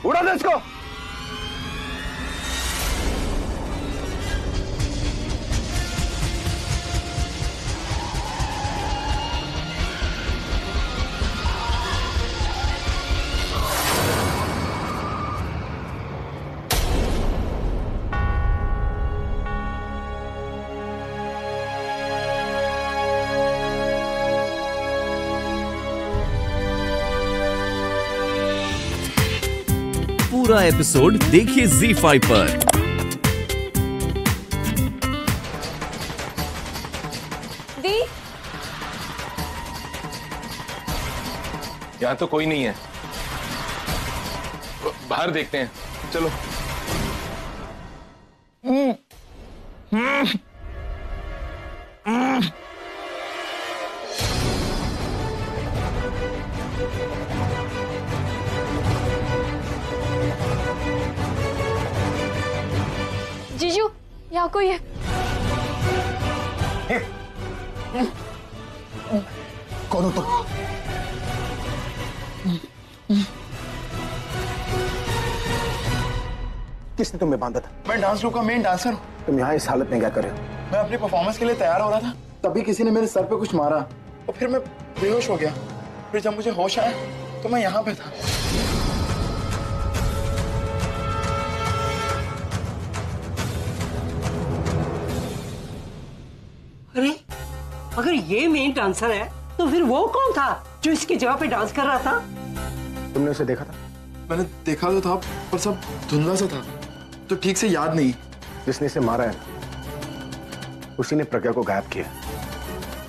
उड़ा दे इसको। पूरा एपिसोड देखिए ZEE5 पर। दी, यहाँ तो कोई नहीं है, बाहर देखते हैं, चलो। जीजू, यहाँ कोई है। कौन हो तुम? किसने तुम्हें बांधा था? मैं डांस ग्रुप का मेन डांसर हूँ। तुम यहाँ इस हालत में क्या कर रहे हो? मैं अपनी परफॉर्मेंस के लिए तैयार हो रहा था, तभी किसी ने मेरे सर पे कुछ मारा और फिर मैं बेहोश हो गया। फिर जब मुझे होश आया तो मैं यहाँ पे था। अरे अगर ये मेन डांसर है तो फिर वो कौन था जो इसकी जगह पे डांस कर रहा था? तुमने उसे देखा था? मैंने देखा तो था पर सब धुंधला सा था, तो ठीक से याद नहीं। जिसने इसे मारा है उसी ने प्रज्ञा को गायब किया।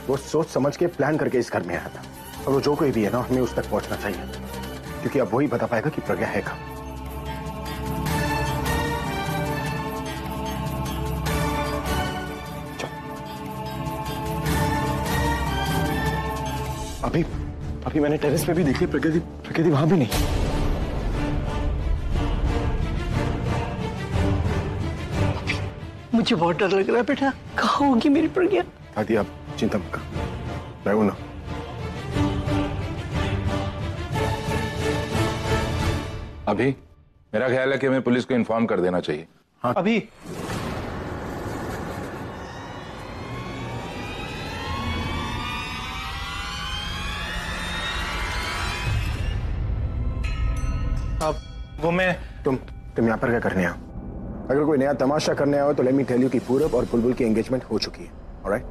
वो सोच समझ के प्लान करके इस घर में आया था, और वो जो कोई भी है ना, हमें उस तक पहुंचना चाहिए, क्योंकि अब वही बता पाएगा कि प्रज्ञा है कहाँ। अभी मैंने टेरेस पे भी देखी, प्रकृति वहां भी नहीं। मुझे बहुत डर लग रहा है बेटा, कहाँ होगी मेरी प्रज्ञा? दादी आप चिंता मत करो, मैं हूं ना। अभी मेरा ख्याल है कि हमें पुलिस को इन्फॉर्म कर देना चाहिए। हाँ अभी अब वो मैं तुम यहाँ पर क्या करने आओ? अगर कोई नया तमाशा करने आओ तो लेट मी टेल यू कि पूरब और बुलबुल की एंगेजमेंट हो चुकी है। ऑलराइट?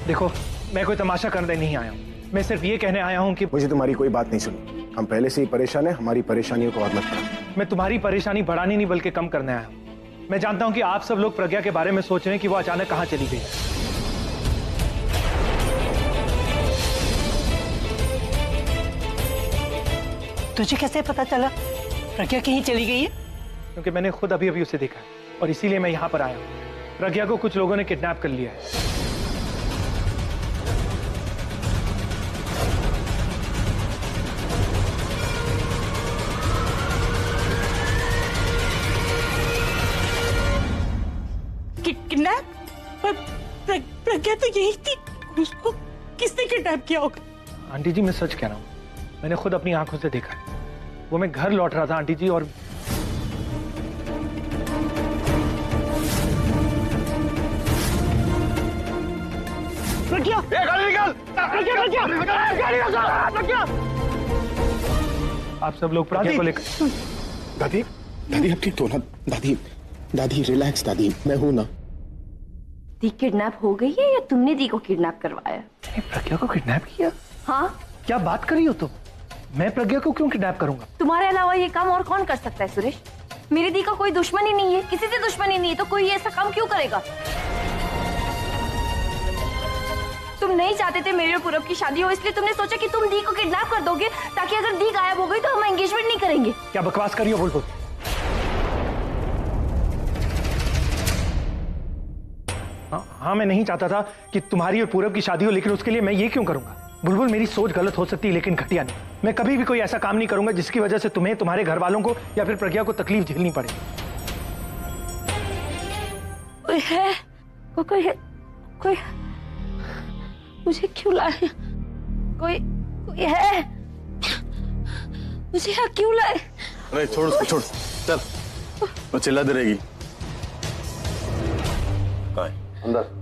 देखो, मैं कोई तमाशा करने नहीं आया हूँ, मैं सिर्फ ये कहने आया हूँ कि मुझे तुम्हारी कोई बात नहीं सुनी। हम पहले से ही परेशान हैं, हमारी परेशानियों को और मत बढ़ाओ। मैं तुम्हारी परेशानी बढ़ानी नहीं बल्कि कम करने आया हूँ। मैं जानता हूँ कि आप सब लोग प्रज्ञा के बारे में सोच रहे हैं कि वो अचानक कहाँ चली गई। तुझे कैसे पता चला प्रज्ञा कहीं चली गई है? क्योंकि मैंने खुद अभी अभी उसे देखा है, और इसीलिए मैं यहाँ पर आया हूँ। प्रज्ञा को कुछ लोगों ने किडनैप कर लिया है। किडनैप? प्रज्ञा तो यही थी, उसको किसने किडनैप किया होगा? आंटी जी, मैं सच कह रहा हूँ, मैंने खुद अपनी आंखों से देखा है। वो मैं घर लौट रहा था आंटी जी, और प्रज्ञा, आप सब लोग प्रज्ञा को लेकर। दादी अपनी तो ना, दादी रिलैक्स दादी, मैं हूं ना। दी किडनैप हो गई है या तुमने दी को किडनैप करवाया? प्रज्ञा को किडनैप किया? हाँ। क्या बात कर रही हो तुम? मैं प्रज्ञा को क्यों किडनैप करूंगा? तुम्हारे अलावा ये काम और कौन कर सकता है सुरेश? मेरी दी का कोई दुश्मन ही नहीं है, किसी से दुश्मनी नहीं है, तो कोई ऐसा काम क्यों करेगा? तुम नहीं चाहते थे मेरे और पूरब की शादी हो, इसलिए तुमने सोचा कि तुम दी को किडनैप कर दोगे, ताकि अगर दी गायब हो गई तो हम एंगेजमेंट नहीं करेंगे। क्या बकवास कर रही हो बुलबुल? हाँ, मैं नहीं चाहता था कि तुम्हारी और पूरब की शादी हो, लेकिन उसके लिए मैं ये क्यों करूंगा? बुलबुल, मेरी सोच गलत हो सकती है लेकिन घटिया नहीं। मैं कभी भी कोई ऐसा काम नहीं करूंगा जिसकी वजह से तुम्हें, तुम्हारे घर वालों को या फिर प्रज्ञा को तकलीफ झेलनी पड़े। कोई है? कोई है? कोई मुझे क्यों लाए? कोई है? मुझे यहाँ क्यों लाए? अरे छोड़ उसको, छोड़, चल। वो चिल्लाती रहेगी। कहाँ है? अंदर।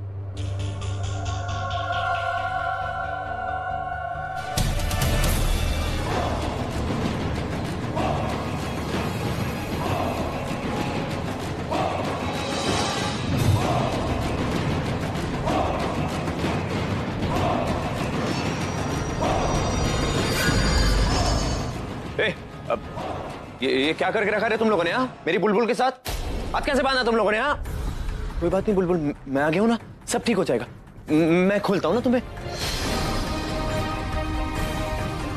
अब ये क्या करके रखा है तुम लोगों ने? मेरी बुलबुल के साथ हाथ कैसे बांधा तुम लोगों ने? कोई बात नहीं बुलबुल, मैं आ गया हूं ना, सब ठीक हो जाएगा। मैं खोलता हूं ना तुम्हें।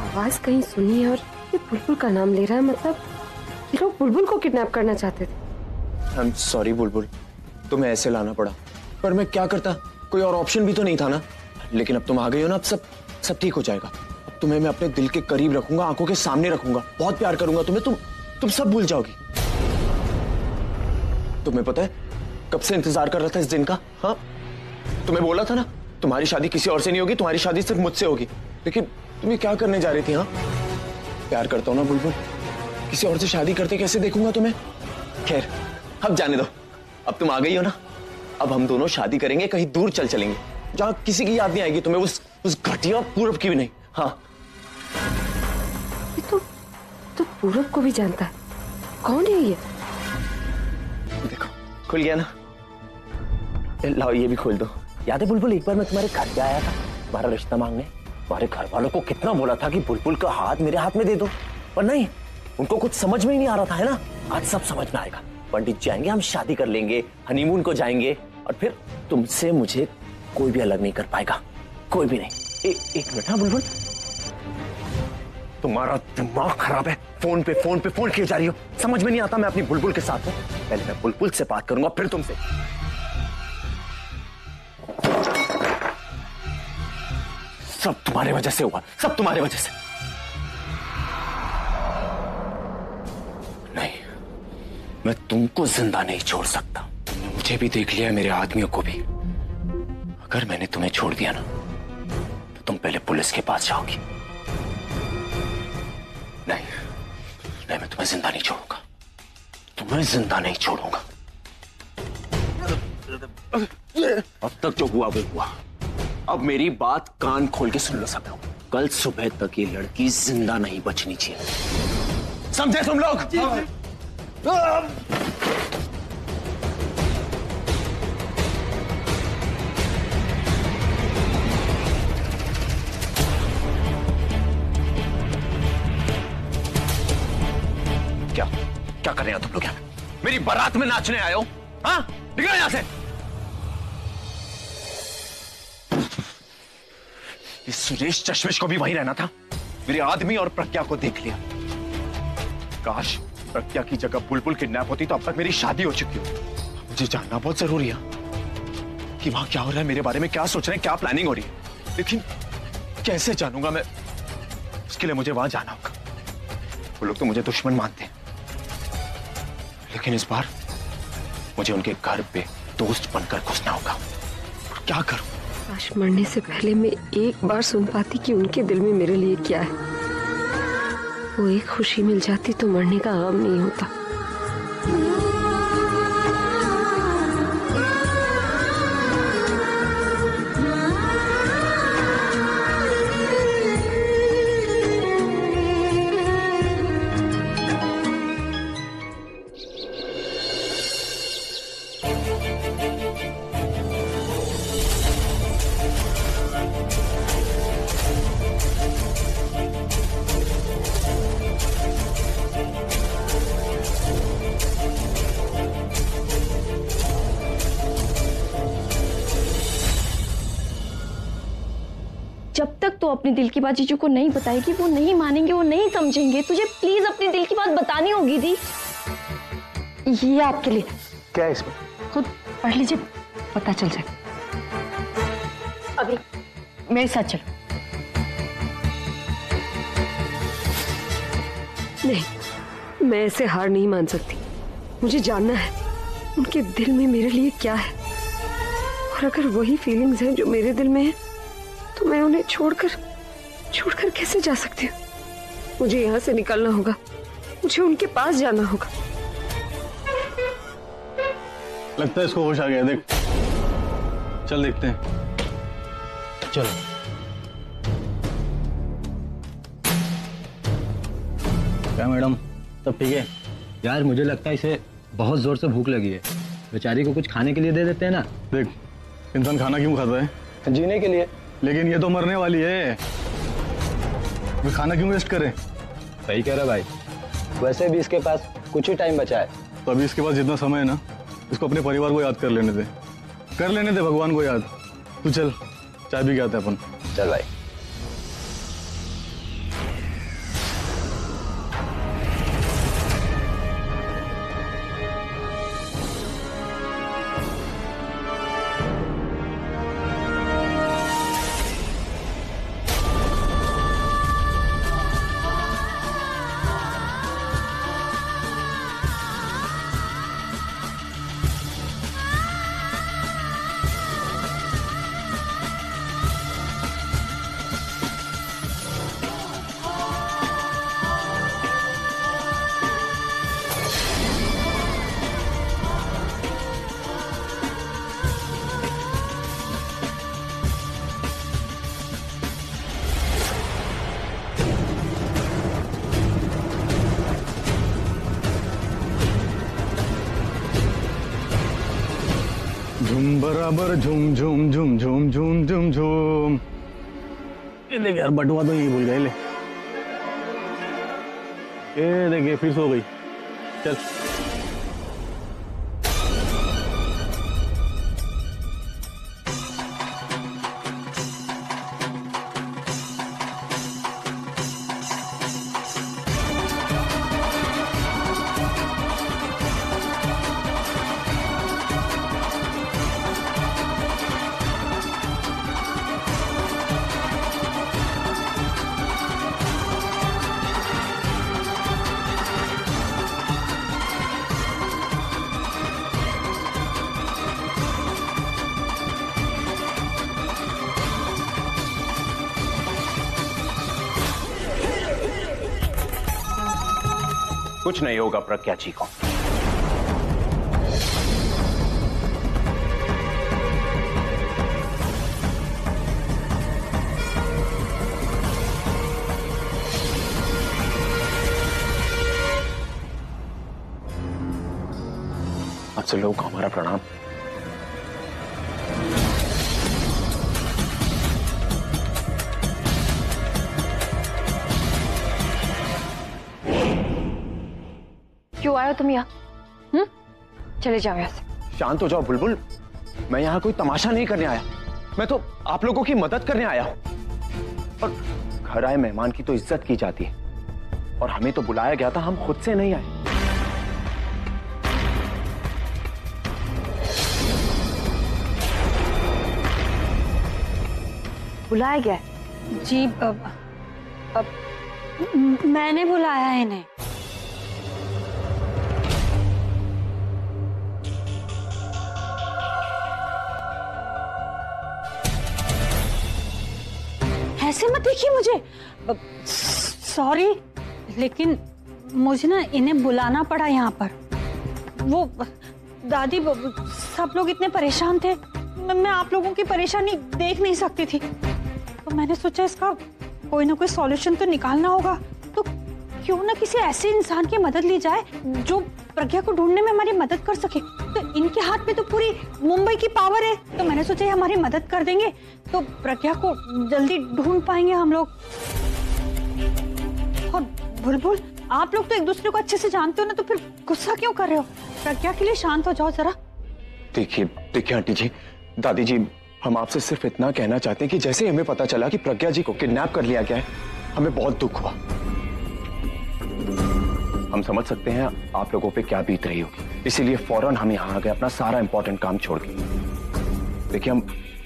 आवाज कहीं सुनी है और ये बुलबुल का नाम ले रहा है, मतलब ये लोग बुलबुल को किडनैप करना चाहते थे। आई एम सॉरी बुलबुल, तुम्हें ऐसे लाना पड़ा, पर मैं क्या करता, कोई और ऑप्शन भी तो नहीं था ना। लेकिन अब तुम आ गई हो ना, अब सब ठीक हो जाएगा। अब तुम्हें मैं अपने दिल के करीब रखूंगा, आंखों के सामने रखूंगा, बहुत प्यार करूंगा तुम्हें। तुम सब भूल जाओगी। तुम्हें पता है कब से इंतजार कर रहा था इस दिन का? हाँ, तुम्हें बोला था ना तुम्हारी शादी किसी और से नहीं होगी, तुम्हारी शादी सिर्फ मुझसे होगी। लेकिन तुम ये क्या करने जा रही थी? हाँ, प्यार करता हूं ना बुलबुल, किसी और से शादी करते कैसे देखूंगा तुम्हें। खैर अब जाने दो, अब तुम आ गई हो ना, अब हम दोनों शादी करेंगे, कहीं दूर चल चलेंगे जहां किसी की याद नहीं आएगी तुम्हें, उस घटिया पूरब की भी नहीं। हाँ, तो पूरब को भी जानता है? कौन है ये? देखो खुल गया ना, लाओ ये भी खोल दो। याद है बुलबुल, एक बार मैं तुम्हारे घर पे आया था तुम्हारा रिश्ता मांगने, तुम्हारे घर वालों को कितना बोला था कि बुलबुल का हाथ मेरे हाथ में दे दो, पर नहीं, उनको कुछ समझ में ही नहीं आ रहा था, है ना? आज सब समझ में आएगा। पंडित जी आएंगे, हम शादी कर लेंगे, हनीमून को जाएंगे, और फिर तुमसे मुझे कोई भी अलग नहीं कर पाएगा, कोई भी नहीं। एक मिनट। हाँ बुलबुल, तुम्हारा दिमाग खराब है, फोन पे किए जा रही हो, समझ में नहीं आता। मैं अपनी बुलबुल के साथ हूं, पहले मैं बुलबुल से बात करूंगा फिर तुमसे। सब तुम्हारे वजह से हुआ, सब तुम्हारे वजह से। नहीं, मैं तुमको जिंदा नहीं छोड़ सकता। तुमने मुझे भी देख लिया, मेरे आदमियों को भी। अगर मैंने तुम्हें छोड़ दिया ना, तो तुम पहले पुलिस के पास जाओगी। नहीं, मैं तुम्हें जिंदा नहीं छोड़ूंगा, तुम्हें जिंदा नहीं छोड़ूंगा। अब तक जो हुआ वो हुआ, अब मेरी बात कान खोल के सुन लो सब लोग। कल सुबह तक ये लड़की जिंदा नहीं बचनी चाहिए, समझे तुम लोग? क्या कर रहे हो तुम लोग यहाँ? मेरी बारात में नाचने आए हो? हाँ, निकलो यहां से। इस सुरेश चश्मिश को भी वहीं रहना था, मेरे आदमी और प्रज्ञा को देख लिया। काश प्रज्ञा की जगह बुलबुल किडनैप होती तो अब तक मेरी शादी हो चुकी हो। मुझे जानना बहुत जरूरी है कि वहां क्या हो रहा है, मेरे बारे में क्या सोच रहे हैं, क्या प्लानिंग हो रही है। लेकिन कैसे जानूंगा मैं? उसके लिए मुझे वहां जाना होगा। वो लोग तो मुझे दुश्मन मानते हैं, लेकिन इस बार मुझे उनके घर पे दोस्त बनकर घुसना होगा। क्या करूं? काश मरने से पहले मैं एक बार सुन पाती कि उनके दिल में मेरे लिए क्या है। वो एक खुशी मिल जाती तो मरने का गम नहीं होता। जब तक तो अपने दिल की बात जीजू को नहीं बताएगी, वो नहीं मानेंगे, वो नहीं समझेंगे। तुझे प्लीज अपने दिल की बात बतानी होगी दी। ये आपके लिए। क्या है इसमें? खुद पढ़ लीजिए, पता चल जाए। अभी मेरे साथ चलो। नहीं, मैं ऐसे हार नहीं मान सकती। मुझे जानना है उनके दिल में मेरे लिए क्या है, और अगर वही फीलिंग्स हैं जो मेरे दिल में है तो मैं उन्हें छोड़कर कैसे जा सकती हूँ। मुझे यहाँ से निकलना होगा, मुझे उनके पास जाना होगा। लगता है इसको होश आ गया, देख चल देखते हैं। चलो क्या मैडम, सब ठीक है? यार मुझे लगता है इसे बहुत जोर से भूख लगी है, बेचारी को कुछ खाने के लिए दे देते हैं ना। देख, इंसान खाना क्यों खाता है? जीने के लिए। लेकिन ये तो मरने वाली है, वे खाना क्यों वेस्ट करे? सही कह रहा भाई, वैसे भी इसके पास कुछ ही टाइम बचा है। तो अभी इसके पास जितना समय है ना, इसको अपने परिवार को याद कर लेने दे भगवान को याद। तू चल, चाय भी आते हैं अपन। चल भाई। झूम बराबर झूम झूम झूम झूम झूम झूम झूम। ये देख यार, बटुआ तो यही भूल गए। ले ये देखिए, फिर सो गई। चल कुछ नहीं होगा प्रज्ञा जी को। आप सब लोगों को हमारा प्रणाम। क्यों आए हो तुम यहाँ? चले जाओ यहाँ से। शांत हो जाओ बुलबुल, मैं यहाँ कोई तमाशा नहीं करने आया, मैं तो आप लोगों की मदद करने आया हूं। और घर आए मेहमान की तो इज्जत की जाती है, और हमें तो बुलाया गया था, हम खुद से नहीं आए। बुलाया गया? जी मैंने बुलाया है इन्हें। ऐसे मत देखिए मुझे, सॉरी, लेकिन मुझे ना इन्हें बुलाना पड़ा यहाँ पर। वो दादी सब लोग इतने परेशान थे, मैं आप लोगों की परेशानी देख नहीं सकती थी, तो मैंने सोचा इसका कोई ना कोई सॉल्यूशन तो निकालना होगा। तो क्यों ना किसी ऐसे इंसान की मदद ली जाए जो प्रज्ञा को ढूंढने में हमारी मदद कर सके। तो इनके हाथ में तो पूरी मुंबई की पावर है, तो मैंने सोचा ये हमारी मदद कर देंगे तो प्रज्ञा को जल्दी ढूंढ पाएंगे हम लोग। और बुलबुल, आप लोग तो एक दूसरे को अच्छे से जानते हो ना, तो फिर गुस्सा क्यों कर रहे हो? प्रज्ञा के लिए शांत हो जाओ जरा। देखिए आंटी जी, दादी जी, हम आपसे सिर्फ इतना कहना चाहते हैं कि जैसे हमें पता चला कि प्रज्ञा जी को किडनैप कर लिया गया है, हमें बहुत दुख हुआ। हम समझ सकते हैं आप लोगों पे क्या बीत रही होगी, इसीलिए फौरन हम यहाँ आ गए अपना सारा इंपॉर्टेंट काम छोड़ के। देखिए,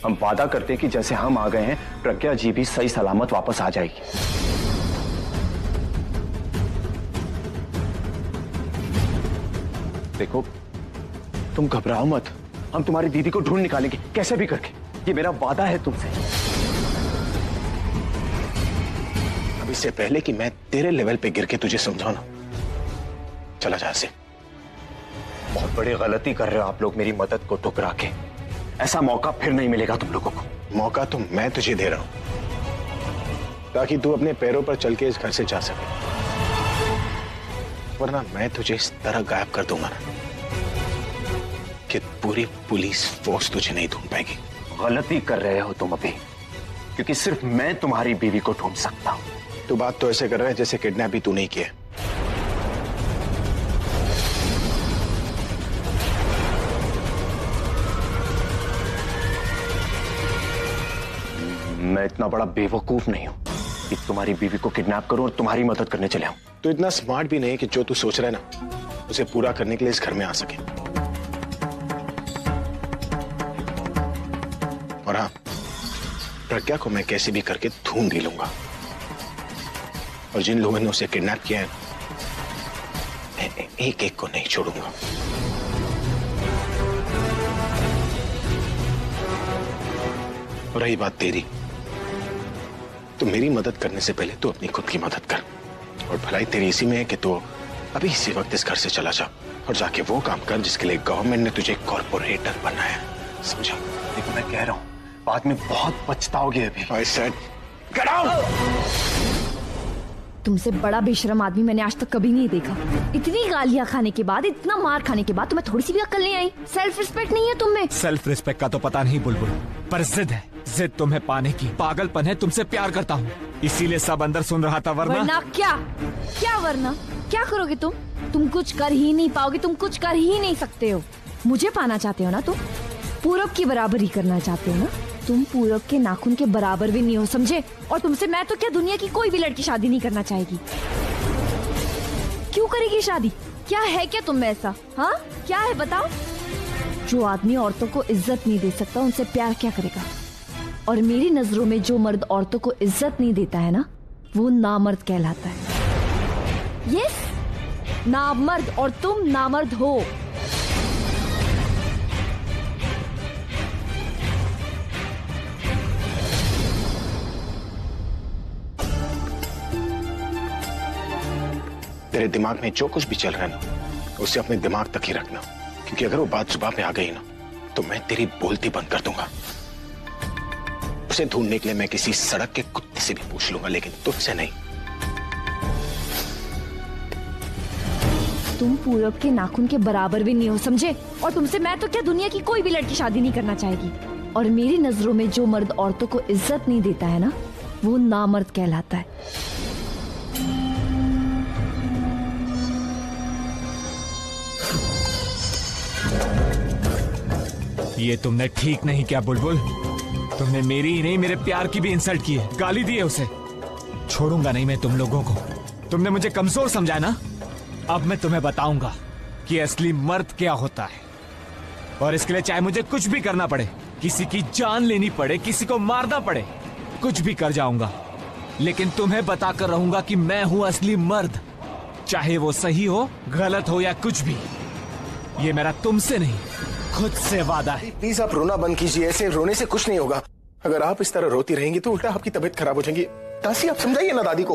हम वादा करते हैं कि जैसे हम आ गए हैं, प्रज्ञा जी भी सही सलामत वापस आ जाएगी। देखो, तुम घबराओ मत, हम तुम्हारी दीदी को ढूंढ निकालेंगे कैसे भी करके, ये मेरा वादा है तुमसे। अब इससे पहले कि मैं तेरे लेवल पे गिर के तुझे समझाऊं ना, चला जा से। बहुत बड़ी गलती कर रहे हो आप लोग मेरी मदद को ठुकरा के। ऐसा मौका फिर नहीं मिलेगा तुम लोगों को। मौका तो मैं तुझे दे रहा हूं ताकि तू अपने पैरों पर चल के इस घर से जा सके, वरना मैं तुझे इस तरह गायब कर दूंगा ना कि पूरी पुलिस फोर्स तुझे नहीं ढूंढ पाएगी। गलती कर रहे हो तुम अभी, क्योंकि सिर्फ मैं तुम्हारी बीवी को ढूंढ सकता हूं। तू बात तो ऐसे कर रहा है जैसे किडनैप भी तू नहीं किया। मैं इतना बड़ा बेवकूफ नहीं हूं कि तुम्हारी बीवी को किडनैप करूं और तुम्हारी मदद करने चले आऊं। तो इतना स्मार्ट भी नहीं कि जो तू सोच रहा है ना उसे पूरा करने के लिए इस घर में आ सके। और हाँ, प्रज्ञा को मैं कैसे भी करके ढूंढ ही लूंगा, और जिन लोगों ने उसे किडनैप किया है मैं एक एक को नहीं छोड़ूंगा। और रही बात तेरी, तो मेरी मदद करने से पहले तू अपनी खुद की मदद कर, और भलाई तेरी इसी में है कि तू अभी इसी वक्त इस घर से चला जा और जाके वो काम कर जिसके लिए गवर्नमेंट ने तुझे कॉर्पोरेटर बनाया, समझा? देखो मैं कह रहा हूं, बाद में बहुत पछताओगे अभी। I said, get out! तुमसे बड़ा बेशरम आदमी मैंने आज तक कभी नहीं देखा। इतनी गालियां खाने के बाद, इतना मार खाने के बाद तुम्हें थोड़ी सी भी अक्ल नहीं आई? सेल्फ रिस्पेक्ट नहीं है तुम में? सेल्फ रिस्पेक्ट का तो पता नहीं बुलबुल, पर जिद है, जिद तुम्हें पाने की, पागलपन है, तुमसे प्यार करता हूँ, इसीलिए सब अंदर सुन रहा था। वरना क्या? क्या वरना? क्या करोगे तुम? तुम कुछ कर ही नहीं पाओगे, तुम कुछ कर ही नहीं सकते हो। मुझे पाना चाहते हो ना तुम? पूरब की बराबरी करना चाहते हो ना? तुम पूरब के नाखून के बराबर भी नहीं हो, समझे? और तुमसे मैं तो क्या, दुनिया की कोई भी लड़की शादी नहीं करना चाहेगी। क्यों करेगी शादी? क्या है क्या तुम में ऐसा? हाँ, क्या है बताओ? जो आदमी औरतों को इज्जत नहीं दे सकता उनसे प्यार क्या करेगा? और मेरी नजरों में जो मर्द औरतों को इज्जत नहीं देता है ना, वो नामर्द कहलाता है। यस, नामर्द, और तुम नामर्द हो। तेरे दिमाग में जो कुछ भी चल रहा है ना, उसे अपने दिमाग तक ही रखना, क्योंकि अगर वो बात जुबान पे आ गई ना तो मैं तेरी बोलती बंद कर दूंगा। उसे ढूंढने के लिए मैं किसी सड़क के कुत्ते से भी पूछ लूंगा, लेकिन तुझसे नहीं। तुम पूरब के नाखून के बराबर भी नहीं हो, समझे? और तुमसे मैं तो क्या, दुनिया की कोई भी लड़की शादी नहीं करना चाहेगी। और मेरी नजरों में जो मर्द औरतों को इज्जत नहीं देता है ना, वो नामर्द कहलाता है। ये तुमने ठीक नहीं किया बुलबुल, तुमने मेरी ही नहीं मेरे प्यार की भी इंसल्ट की है, गाली दी है उसे। छोड़ूंगा नहीं मैं तुम लोगों को। तुमने मुझे कमजोर समझा ना, अब मैं तुम्हें बताऊंगा कि असली मर्द क्या होता है। और इसके लिए चाहे मुझे कुछ भी करना पड़े, किसी की जान लेनी पड़े, किसी को मारना पड़े, कुछ भी कर जाऊंगा, लेकिन तुम्हें बताकर रहूंगा कि मैं हूं असली मर्द, चाहे वो सही हो, गलत हो या कुछ भी। ये मेरा तुमसे नहीं, खुद से वादा है। प्लीज आप रोना बंद कीजिए, ऐसे रोने से कुछ नहीं होगा। अगर आप इस तरह रोती रहेंगी तो उल्टा आपकी तबीयत खराब हो जाएगी। दासी, आप समझाइए ना दादी को।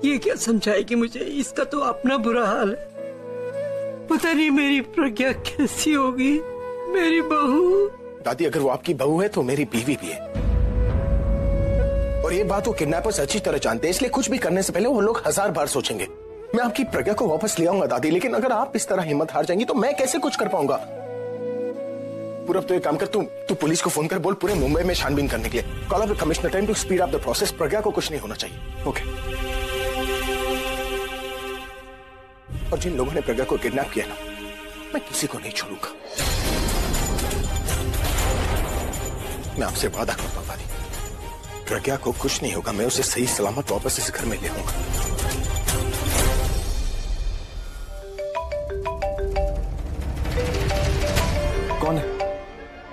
ये क्या समझाएगी मुझे? इसका तो अपना बुरा हाल है। पता नहीं मेरी प्रज्ञा कैसी होगी, मेरी बहू। दादी, अगर वो आपकी बहू है तो मेरी बीवी भी है, और ये बात वो किडनैपर्स अच्छी तरह जानते हैं, इसलिए कुछ भी करने से पहले वो लोग 1000 बार सोचेंगे। मैं आपकी प्रज्ञा को वापस ले आऊंगा दादी, लेकिन अगर आप इस तरह हिम्मत हार जाएंगी तो मैं कैसे कुछ कर पाऊंगा? पूरब, तो एक काम कर, तू पुलिस को फोन कर, बोल पूरे मुंबई में छानबीन करने के लिए। Call up the commissioner time to speed up the process. प्रज्ञा को कुछ नहीं होना चाहिए। ओके। और जिन लोगों ने प्रज्ञा को किडनैप किया ना, मैं किसी को नहीं छोड़ूंगा। मैं आपसे वादा करता हूं दादी, प्रज्ञा को कुछ नहीं होगा। मैं उसे सही सलामत वापस इस घर में ले आऊंगा। कौन है?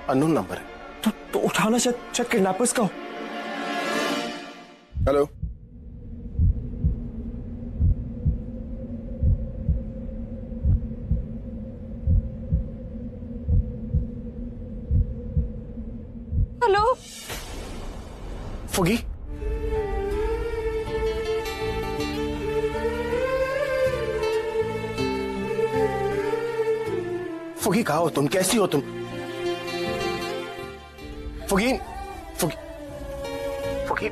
अननोन नंबर है। तो उठाना, शायद किडनैपर्स का हो। हेलो, हेलो फुगी, फुगी कहाँ हो तुम? कैसी हो तुम? फुगी, फुगी, फुगी,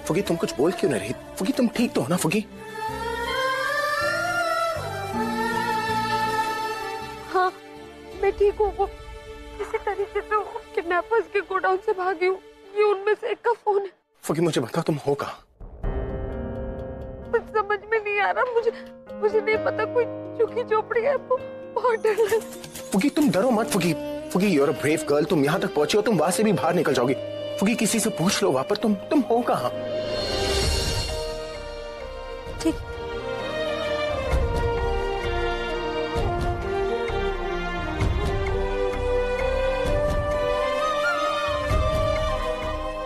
फुगी तुम कुछ बोल क्यों नहीं रही? फुगी तुम ठीक तो हो ना फुगी? हाँ मैं ठीक हूँ। वो किसी तरीके से वो किडनैपर्स के गोडाउन से भागी हूँ। ये उनमें से एक का फोन है। फुगी मुझे बताओ तुम हो कहाँ? कुछ समझ में नहीं आ रहा। मुझे नहीं पता। कोई झुकी झोपड़ी है। बहुत डर लग। फुगी तुम डरो मत फुगी। फुगी you are a brave girl. तुम यहाँ तक पहुंची हो, तुम वहां से भी बाहर निकल जाओगी। फुगी किसी से पूछ लो वहां पर तुम हो कहाँ? ठीक।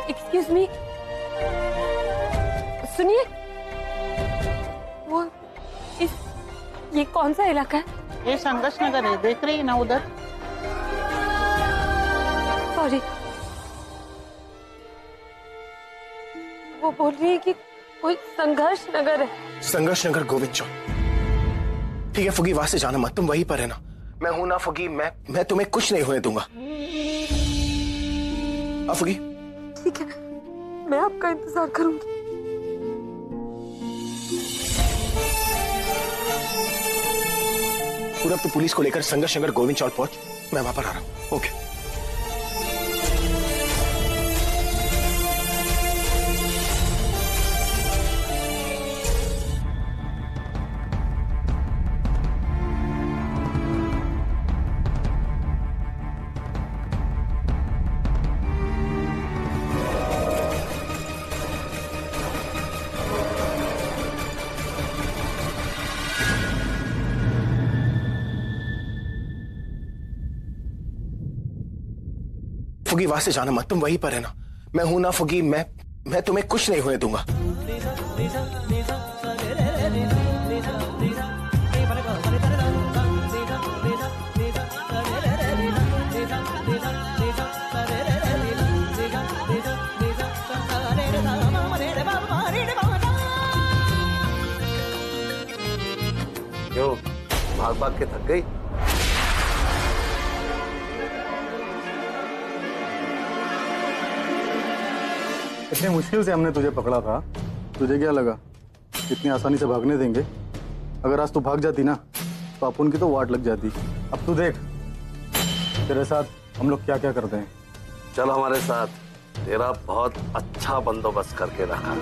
एक्सक्यूज मी, सुनिए। वो ये कौन सा इलाका है? ये संघर्ष नगर है, देख रही है ना उधर। सॉरी, वो बोल रही है कि कोई संघर्ष नगर है। संघर्ष नगर गोविंद चौक। ठीक है फुगी, वहां से जाना मत, तुम वहीं पर रहना। मैं हूं ना फुगी, मैं तुम्हें कुछ नहीं होने दूंगा। फुगी ठीक है, मैं आपका इंतजार करूंगी। पूरब तो पुलिस को लेकर संघर्ष नगर गोविंद चौक पहुंच, मैं वहां पर आ रहा हूं। ओके। फुगी वहां से जाना मत, तुम वहीं पर रहना। मैं हूं ना फुगी, मैं तुम्हें कुछ नहीं होने दूंगा। क्यों भाग भाग के थक गई? इतनी मुश्किल से हमने तुझे पकड़ा था, तुझे क्या लगा इतनी आसानी से भागने देंगे? अगर आज तू भाग जाती ना तो अपन की तो वाट लग जाती। अब तू देख तेरे साथ हम लोग क्या क्या करते हैं। चल हमारे साथ, तेरा बहुत अच्छा बंदोबस्त करके रखा।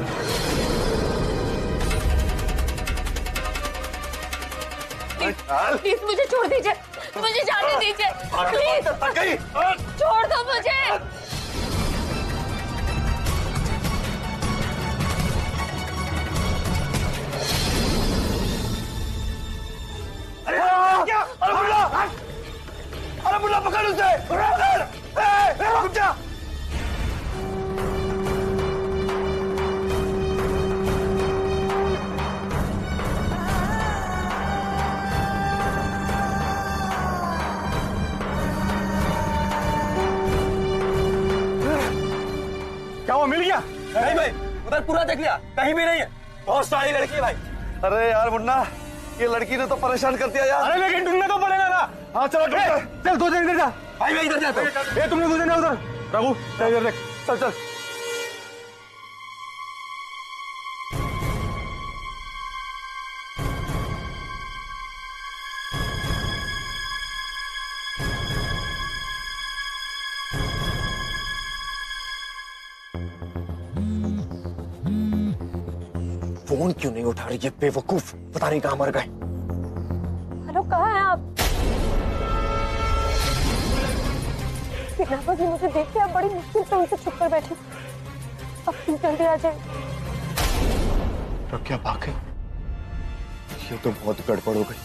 प्लीज मुझे छोड़ दीजिए, मुझे जाने दीजिए प्लीज। छोड़ दो मुझे। अरे मुल्ला पकड़ उसे, रुक जा। क्या वो मिल गया? नहीं भाई, उधर पूरा देख लिया, कहीं भी नहीं है। बहुत सारी लड़की है भाई। अरे यार मुन्ना, ये लड़की ने तो परेशान कर दिया यार। अरे लेकिन ढूंढना तो पड़ेगा ना। हाँ चलो चल, दो जन इधर जा। भाई मैं इधर जाता हूँ। तुमने दो जन उधर। रघु चल इधर देख, चल चल। फोन क्यों नहीं उठा रही है बेवकूफ? पता नहीं कहाँ मर गए। हेलो, कहाँ हैं आप? किडनैपर्स ने मुझे देख लिया, बड़ी मुश्किल से उनसे छुप कर बैठी। अब तुम जल्दी आ जाए। प्रज्ञा भाग गई? ये तो बहुत गड़बड़ हो गई।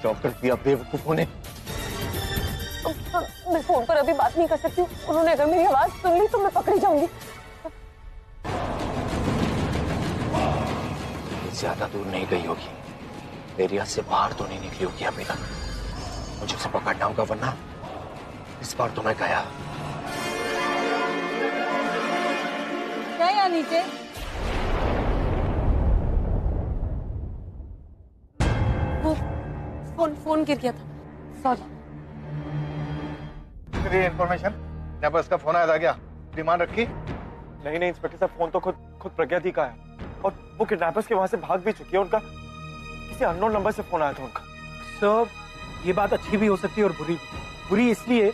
जॉब कर दिया बेवकूफों ने। मैं फोन पर अभी बात नहीं कर सकती हूँ। उन्होंने अगर मेरी आवाज सुन ली तो मैं पकड़ी जाऊंगी। ज्यादा दूर नहीं गई होगी, एरिया से बाहर तो नहीं निकली होगी अभी तक। मुझे उसे पकड़ना होगा, वरना इस बार तो मैं गया। नीचे। वो फोन गिर गया था, सॉरी। इन्फॉर्मेशन नेबर्स का फोन आया था क्या? डिमांड रखी? नहीं इंस्पेक्टर साहब, फोन तो खुद प्रज्ञा दी का है और वो किडनैपर्स के वहां से भाग भी चुकी है। उनका किसी अननोन नंबर से फोन आया था उनका। सर, ये बात अच्छी भी हो सकती है और बुरी भी। बुरी इसलिए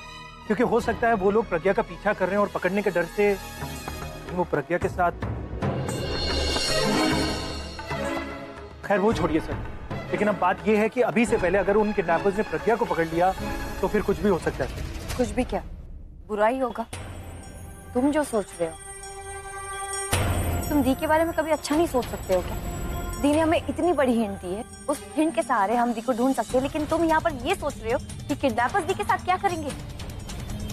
क्योंकि हो सकता है वो लोग प्रज्ञा का पीछा कर रहे हैं और पकड़ने के डर से वो प्रज्ञा के साथ। खैर वो छोड़िए सर, लेकिन अब बात ये है कि अभी से पहले अगर उन किडनैपर्स ने प्रज्ञा को पकड़ लिया तो फिर कुछ भी हो सकता है। कुछ भी क्या? बुरा ही होगा। तुम जो सोच रहे हो, तुम दी के बारे में कभी अच्छा नहीं सोच सकते हो क्या? दी ने हमें इतनी बड़ी हिंट दी है, उस हिंट के सहारे हम दी को ढूंढ सकते हैं, लेकिन तुम यहाँ पर ये सोच रहे हो कि किडनैपर्स दी के साथ क्या करेंगे।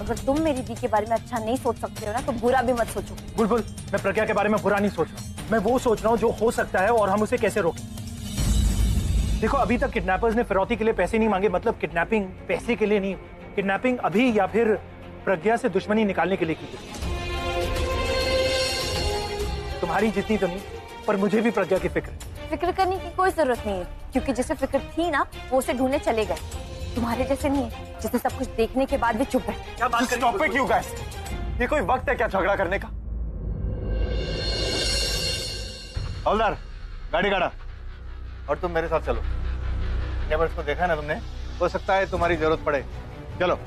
अगर तुम मेरी दी के बारे में अच्छा नहीं सोच सकते हो ना, तो बुरा भी मत सोचो। बुलबुल, मैं प्रज्ञा के बारे में बुरा नहीं सोच रहा, मैं वो सोच रहा हूँ जो हो सकता है और हम उसे कैसे रोकें। देखो, अभी तक किडनैपर्स ने फिरौती के लिए पैसे नहीं मांगे, मतलब किडनैपिंग पैसे के लिए नहीं, किडनैपिंग अभी या फिर प्रज्ञा से दुश्मनी निकालने के लिए की गई। तुम्हारी जितनी तो नहीं, पर मुझे भी प्रज्ञा की फिक्र। फिक्र करने की कोई जरूरत नहीं है, क्योंकि जिसे फिक्र थी ना, वो उसे ढूंढने चले गए। तुम्हारे जैसे नहीं है, जिसे सब कुछ देखने के बाद भी चुप है। क्या बात कर रहे हो? क्यों गाइस? ये कोई वक्त है क्या झगड़ा करने का? हवलदार, गाड़ी गाड़ा और तुम मेरे साथ चलो। नेबर्स को देखा ना तुमने, हो सकता है तुम्हारी जरूरत पड़े। चलो।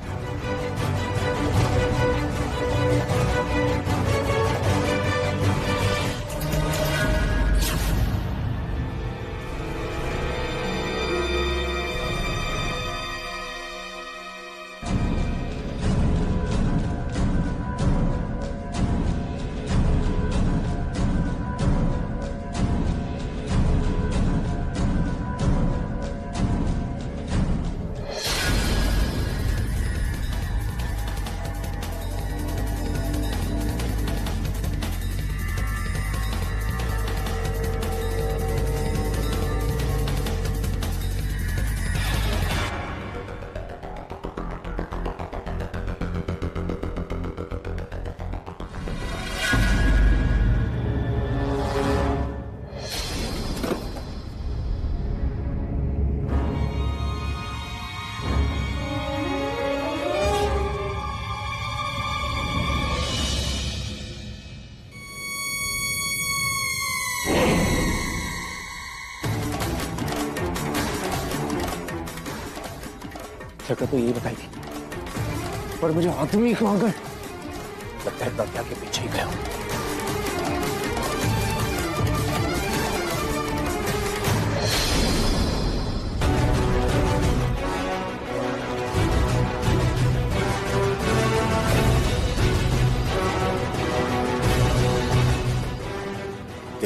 जगह तो यही बताई थी, पर मुझे आदमी कहाँ गए? लगता है प्रज्ञा के पीछे ही गया।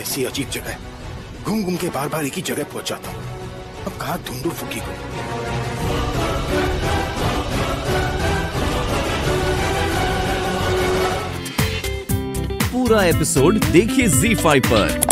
ऐसी अजीब जगह है, घूम घूम के बार बार एक ही जगह पहुंच जाता हूँ। अब कहाँ ढूंढूं फुकी को? पूरा एपिसोड देखिए ZEE5 पर।